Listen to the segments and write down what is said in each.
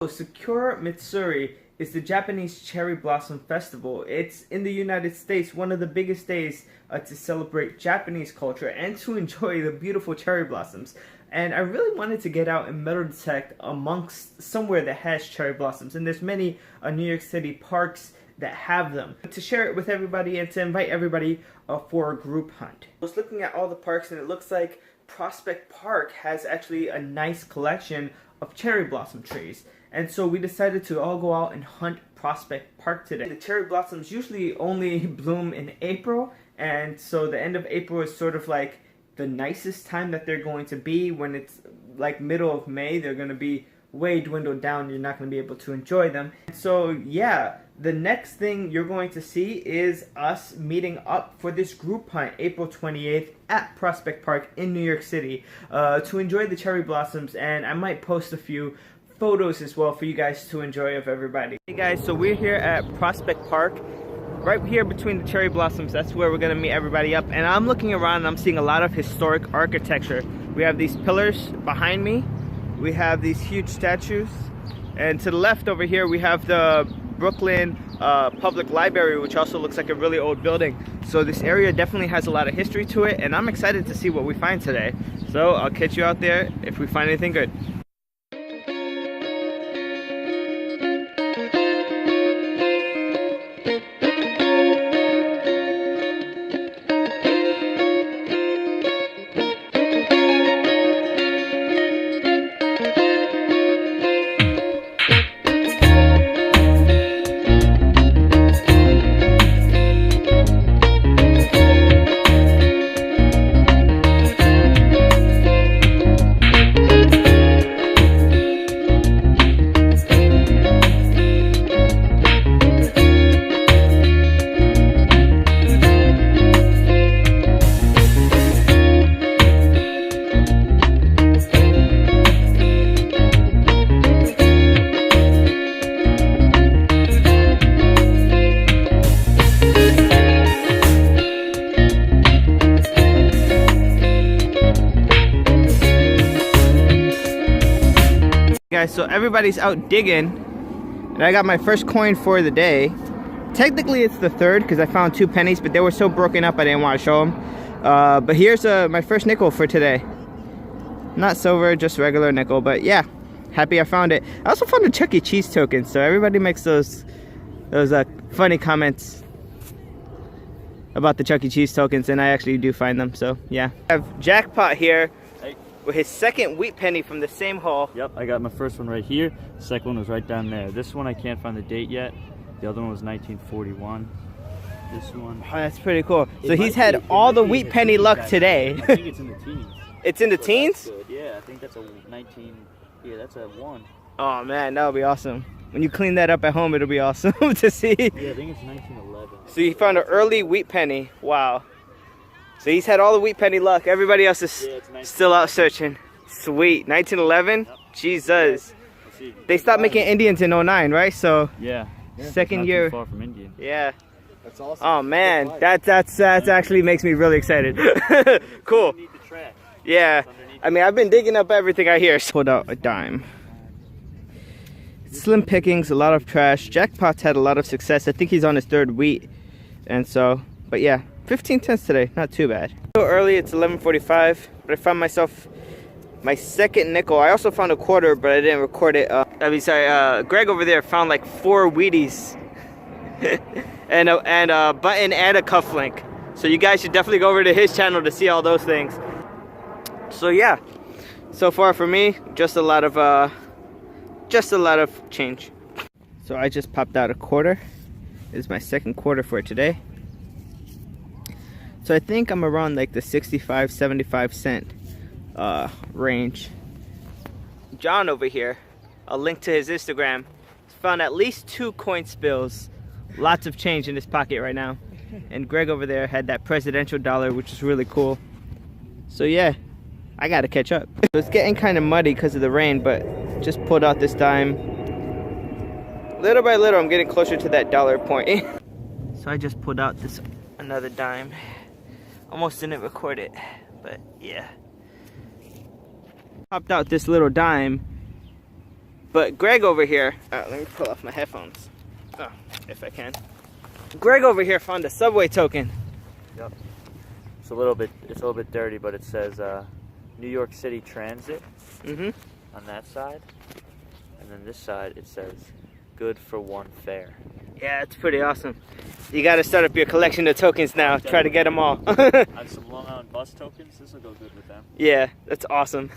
Sakura Mitsuri is the Japanese cherry blossom festival. It's in the United States, one of the biggest days to celebrate Japanese culture and to enjoy the beautiful cherry blossoms. And I really wanted to get out and metal detect amongst somewhere that has cherry blossoms. And there's many New York City parks that have them. To share it with everybody and to invite everybody for a group hunt. I was looking at all the parks and it looks like Prospect Park has actually a nice collection of cherry blossom trees. And so we decided to all go out and hunt Prospect Park today. The cherry blossoms usually only bloom in April, and so the end of April is sort of like the nicest time that they're going to be. When it's like middle of May, they're going to be way dwindled down. You're not going to be able to enjoy them. So yeah, the next thing you're going to see is us meeting up for this group hunt April 28th at Prospect Park in New York City to enjoy the cherry blossoms, and I might post a few photos as well for you guys to enjoy of everybody. Hey guys, so we're here at Prospect Park, right here between the cherry blossoms. That's where we're gonna meet everybody up. And I'm looking around and I'm seeing a lot of historic architecture. We have these pillars behind me. We have these huge statues. And to the left over here, we have the Brooklyn Public Library, which also looks like a really old building. So this area definitely has a lot of history to it, and I'm excited to see what we find today. So I'll catch you out there if we find anything good. Guys, so everybody's out digging, and I got my first coin for the day. Technically it's the third because I found 2 pennies, but they were so broken up I didn't want to show them. But here's my first nickel for today. Not silver, just regular nickel, but yeah, happy I found it. I also found a Chuck E. Cheese token, so everybody makes those funny comments about the Chuck E. Cheese tokens, and I actually do find them, so yeah. I have Jackpot here with his second wheat penny from the same haul. Yep, I got my first one right here. The second one was right down there. This one I can't find the date yet. The other one was 1941. This one. Oh, that's pretty cool. So he's had all the wheat penny luck today. I think it's in the teens. It's in the teens? Yeah, I think that's a 19. Yeah, that's a 1. Oh man, that would be awesome. When you clean that up at home, it'll be awesome to see. Yeah, I think it's 1911. So he found an early wheat penny. Wow. So he's had all the wheat penny luck. Everybody else is still out searching. Sweet. 1911? Yep. Jesus. Yeah. They stopped making Indians in 09, right? So yeah. Second year. Too far from Indian. Yeah. That's awesome. Oh man, that actually makes me really excited. Cool. Yeah. I mean, I've been digging up everything I hear. Pulled out a dime. Slim pickings, a lot of trash. Jackpot's had a lot of success. I think he's on his 3rd wheat. And so, but yeah. 15 cents today, not too bad. So early, it's 11:45, but I found myself my second nickel. I also found a quarter, but I didn't record it. Greg over there found like 4 Wheaties and a button and a cufflink. So you guys should definitely go over to his channel to see all those things. So yeah, so far for me, just a lot of change. So I just popped out a quarter. It's my second quarter for today. So I think I'm around like the 65, 75 cent range. John over here, a link to his Instagram, found at least 2 coin spills. Lots of change in his pocket right now. And Greg over there had that presidential dollar, which is really cool. So yeah, I gotta catch up. So it's getting kind of muddy because of the rain, but just pulled out this dime. Little by little, I'm getting closer to that dollar point. So I just pulled out another dime. Almost didn't record it, but yeah. Popped out this little dime But Greg over here, let me pull off my headphones, if I can. Greg over here found a subway token. Yep. It's a little bit dirty, but it says New York City Transit on that side, and then this side it says good for one fare. Yeah, it's pretty awesome. You got to start up your collection of tokens now. Try to get them all. I have some Long Island bus tokens. This will go good with them. Yeah, that's awesome.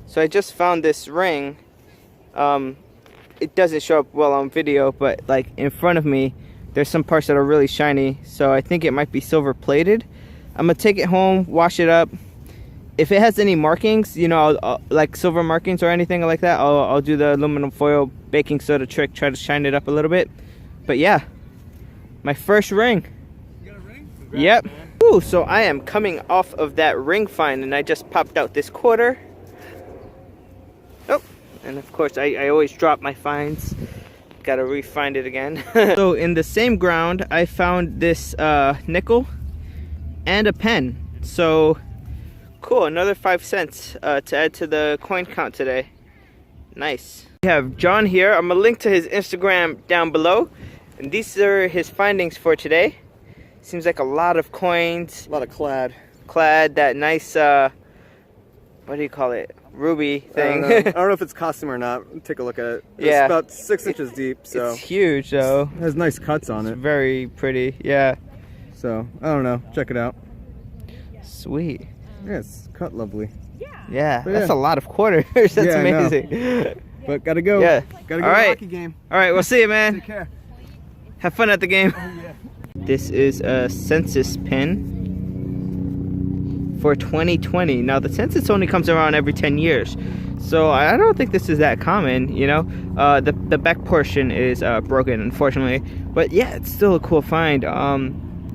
So I just found this ring. It doesn't show up well on video, but like in front of me, there's some parts that are really shiny. So I think it might be silver plated. I'm gonna take it home, wash it up. If it has any markings, you know, like silver markings or anything like that, I'll do the aluminum foil baking soda trick, try to shine it up a little bit. But yeah, my first ring. You got a ring? Congrats, yep. Man. Ooh, so I am coming off of that ring find, and I just popped out this quarter. Oh, and of course I always drop my finds. Gotta re-find it again. So in the same ground, I found this nickel and a pen. So cool, another 5 cents to add to the coin count today. Nice. We have John here. I'm gonna link to his Instagram down below. And these are his findings for today. Seems like a lot of coins. A lot of clad. Clad, that nice, what do you call it? Ruby thing. I don't know if it's costume or not. Take a look at it. It's about 6 inches deep, so. It's huge, though. It has nice cuts on it. Very pretty, yeah. So, I don't know. Check it out. Sweet. Yeah, it's cut lovely. Yeah, that's a lot of quarters. That's amazing. But gotta go. Yeah. Gotta go to the hockey game. All right, we'll see you, man. Take care. Have fun at the game. Oh, yeah. This is a census pin for 2020. Now, the census only comes around every 10 years. So I don't think this is that common, you know. The back portion is broken, unfortunately. But yeah, it's still a cool find.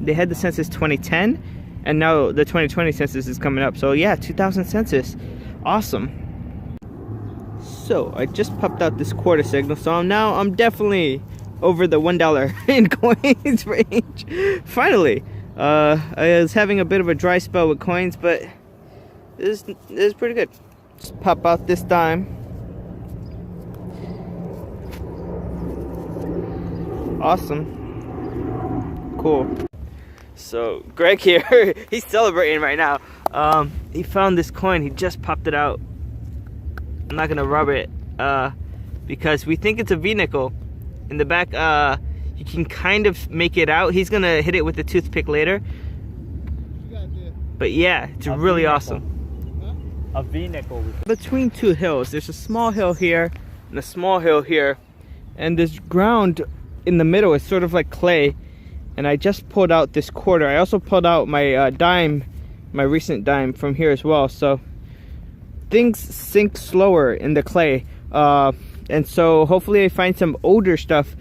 They had the census 2010, and now the 2020 census is coming up. So yeah, 2000 census. Awesome. So I just popped out this quarter signal. So I'm definitely over the $1 in coins range. Finally. I was having a bit of a dry spell with coins, but this is pretty good. Just pop out this dime. Awesome. Cool. So Greg here, he's celebrating right now. He found this coin. He just popped it out. I'm not gonna rub it because we think it's a V-nickel. In the back, you can kind of make it out. He's gonna hit it with a toothpick later. But yeah, it's really awesome. A V-nickel. Between two hills, there's a small hill here and a small hill here, and this ground in the middle is sort of like clay. And I just pulled out this quarter. I also pulled out my dime, my recent dime from here as well. So things sink slower in the clay. And so hopefully I find some older stuff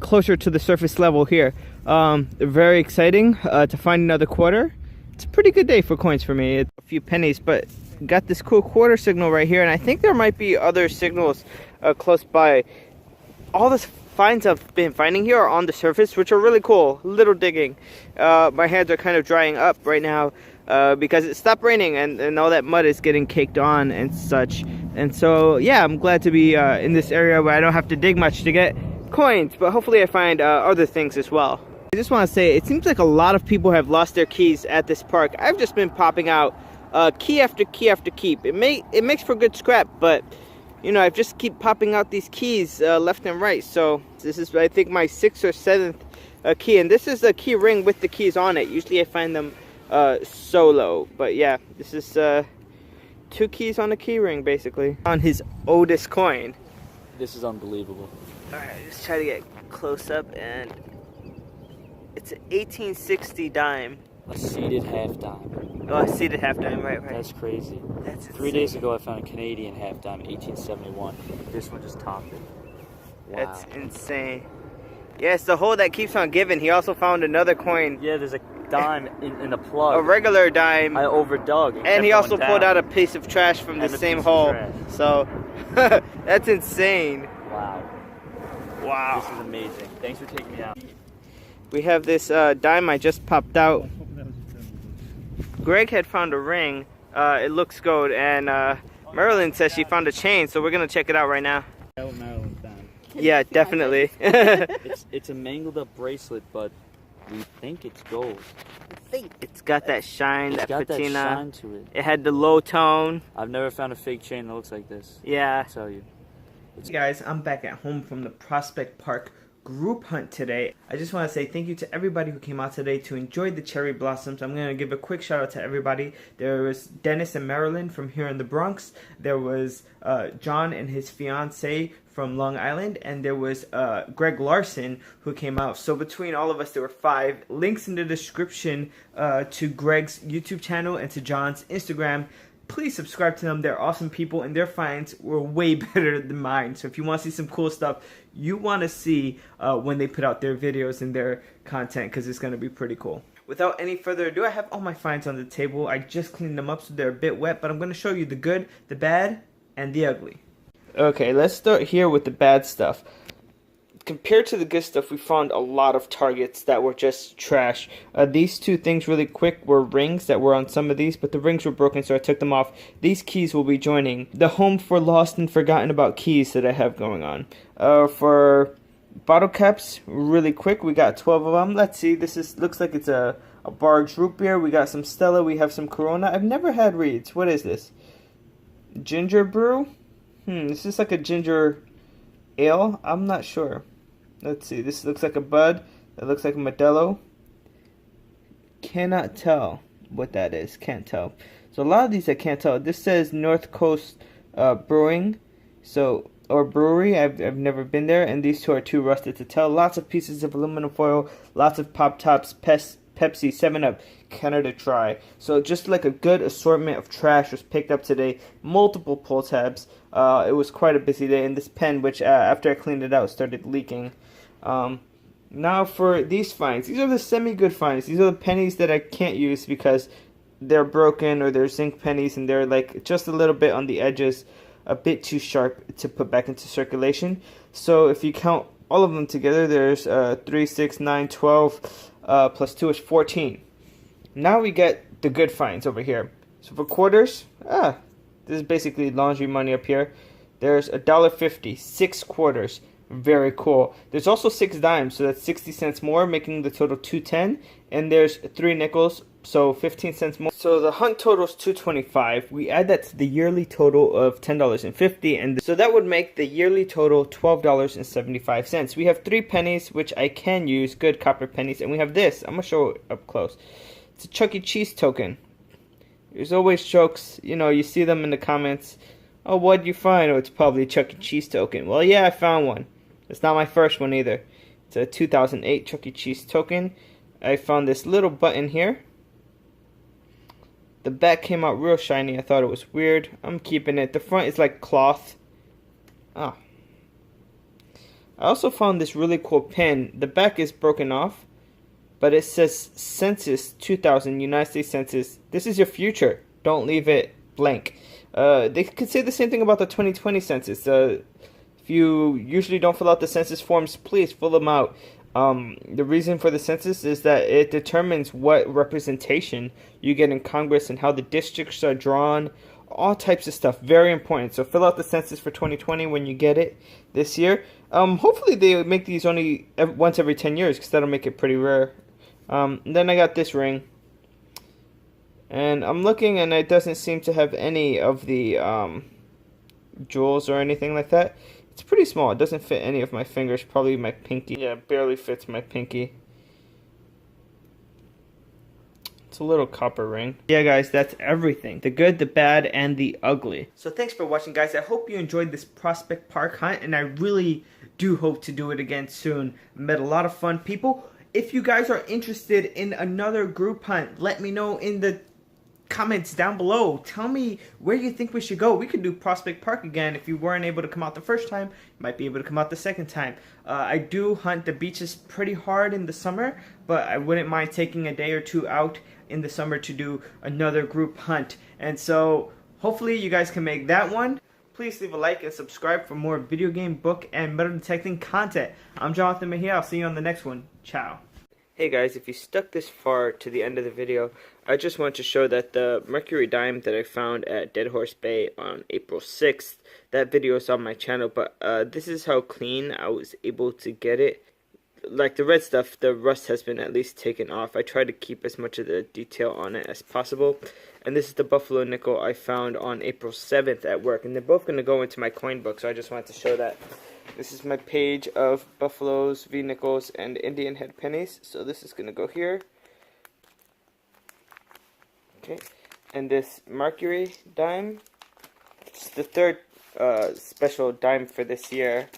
closer to the surface level here. Very exciting to find another quarter. It's a pretty good day for coins for me. It's a few pennies, but got this cool quarter signal right here, and I think there might be other signals close by. All the finds I've been finding here are on the surface, which are really cool. Little digging. My hands are kind of drying up right now because it stopped raining and all that mud is getting caked on and such. And so yeah, I'm glad to be in this area where I don't have to dig much to get coins, but hopefully I find other things as well. I just want to say, it seems like a lot of people have lost their keys at this park. I've just been popping out key after key after key. It makes for good scrap, but you know, I just keep popping out these keys left and right. So this is, I think, my 6th or 7th key, and this is a key ring with the keys on it. Usually I find them solo, but yeah, this is 2 keys on a key ring basically. On his oldest coin. This is unbelievable. All right, let's try to get close up, and it's an 1860 dime. A seated half dime. Oh, a seated half dime, right. That's crazy. That's insane. 3 days ago I found a Canadian half dime, 1871. This one just topped it. Wow. That's insane. Yeah, it's the hole that keeps on giving. He also found another coin. Yeah, there's a dime in the plug. A regular dime. I overdug. And he also pulled out a piece of trash from the same hole. So, that's insane. Wow. Wow. This is amazing. Thanks for taking me out. We have this dime I just popped out. Greg had found a ring. It looks gold. And Marilyn says she found a chain. So we're going to check it out right now. That what Marilyn found. Yeah, definitely. It's a mangled up bracelet, but we think it's gold. It's got that shine, It's that got patina. that shine to it. It had the low tone. I've never found a fake chain that looks like this. Yeah. I'll tell you. Hey guys, I'm back at home from the Prospect Park group hunt today. I just want to say thank you to everybody who came out today to enjoy the cherry blossoms. I'm going to give a quick shout out to everybody. There was Dennis and Marilyn from here in the Bronx. There was John and his fiance from Long Island, and there was Greg Larson who came out. So between all of us there were 5. Links in the description to Greg's YouTube channel and to John's Instagram. Please subscribe to them. They're awesome people, and their finds were way better than mine. So if you want to see some cool stuff, you want to see when they put out their videos and their content, because it's going to be pretty cool. Without any further ado, I have all my finds on the table. I just cleaned them up so they're a bit wet, but I'm going to show you the good, the bad, and the ugly. Okay, let's start here with the bad stuff. Compared to the good stuff, we found a lot of targets that were just trash. These 2 things really quick were rings that were on some of these, but the rings were broken, so I took them off. These keys will be joining the home for lost and forgotten about keys that I have going on. For bottle caps, really quick, we got 12 of them. Let's see, looks like it's a Barge root beer. We got some Stella, we have some Corona. I've never had Reeds. What is this? Ginger brew? This is like a ginger ale? I'm not sure. Let's see, this looks like a Bud. It looks like a Modelo. Cannot tell what that is. Can't tell. So a lot of these I can't tell. This says North Coast Brewing, or brewery. I've never been there, and these 2 are too rusted to tell. Lots of pieces of aluminum foil, lots of Pop Tops, Pepsi, 7-Up, Canada Dry. So just like a good assortment of trash was picked up today. Multiple pull tabs. It was quite a busy day, and this pen, which after I cleaned it out, started leaking. Now for these finds. These are the semi-good finds. These are the pennies that I can't use because they're broken, or they're zinc pennies, and they're like just a little bit on the edges, a bit too sharp to put back into circulation. So if you count all of them together, there's 3, 6, 9, 12, plus 2 is 14. Now we get the good finds over here. So for quarters, this is basically laundry money up here. There's $1.50, 6 quarters. Very cool. There's also 6 dimes, so that's 60 cents more, making the total $2.10. And there's 3 nickels, so 15 cents more. So the hunt total is $2.25. We add that to the yearly total of $10.50, and so that would make the yearly total $12.75. We have 3 pennies, which I can use, good copper pennies, and we have this. I'm gonna show it up close. It's a Chuck E. Cheese token. There's always jokes, you see them in the comments. Oh, what'd you find? Oh, it's probably a Chuck E. Cheese token. Well, yeah, I found one. It's not my first one either. It's a 2008 Chuck E. Cheese token. I found this little button here. The back came out real shiny. I thought it was weird. I'm keeping it. The front is like cloth. I also found this really cool pin. The back is broken off, but it says Census 2000, United States Census. This is your future. Don't leave it blank. They could say the same thing about the 2020 census. If you usually don't fill out the census forms, please fill them out. The reason for the census is that it determines what representation you get in Congress and how the districts are drawn. All types of stuff. Very important. So fill out the census for 2020 when you get it this year. Hopefully they make these only once every 10 years, because that'll make it pretty rare. Then I got this ring. And I'm looking, and it doesn't seem to have any of the jewels or anything like that. It's pretty small. It doesn't fit any of my fingers. Probably my pinky. Yeah, it barely fits my pinky. It's a little copper ring. Yeah, guys, that's everything. The good, the bad, and the ugly. So thanks for watching, guys. I hope you enjoyed this Prospect Park hunt, and I really do hope to do it again soon. Met a lot of fun people. If you guys are interested in another group hunt, let me know in the comments down below. Tell me where you think we should go. We could do Prospect Park again. If you weren't able to come out the first time, you might be able to come out the second time. I do hunt the beaches pretty hard in the summer, but I wouldn't mind taking a day or 2 out in the summer to do another group hunt. And so hopefully you guys can make that one. Please leave a like and subscribe for more video game, book, and metal detecting content. I'm Jonathan Mejia. I'll see you on the next one. Ciao. Hey guys, if you stuck this far to the end of the video, I just want to show that the Mercury dime that I found at Dead Horse Bay on April 6th, that video is on my channel. But this is how clean I was able to get it. Like the red stuff, the rust has been at least taken off. I try to keep as much of the detail on it as possible. And this is the buffalo nickel I found on April 7th at work. And they're both going to go into my coin book, so I just wanted to show that. This is my page of buffaloes, V-nickels, and Indian head pennies. So this is going to go here. Okay. And this Mercury dime. It's the third special dime for this year.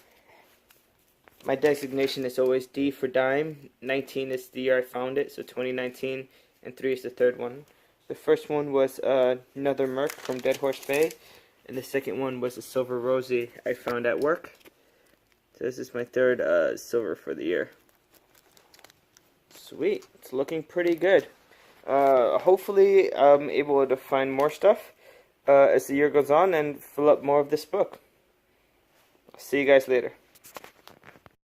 My designation is always D for dime. 19 is the year I found it, so 2019, and 3 is the third one. The first one was another Merc from Dead Horse Bay, and the second one was a Silver Rosie I found at work. So this is my third silver for the year. Sweet, it's looking pretty good. Hopefully I'm able to find more stuff as the year goes on and fill up more of this book. I'll see you guys later.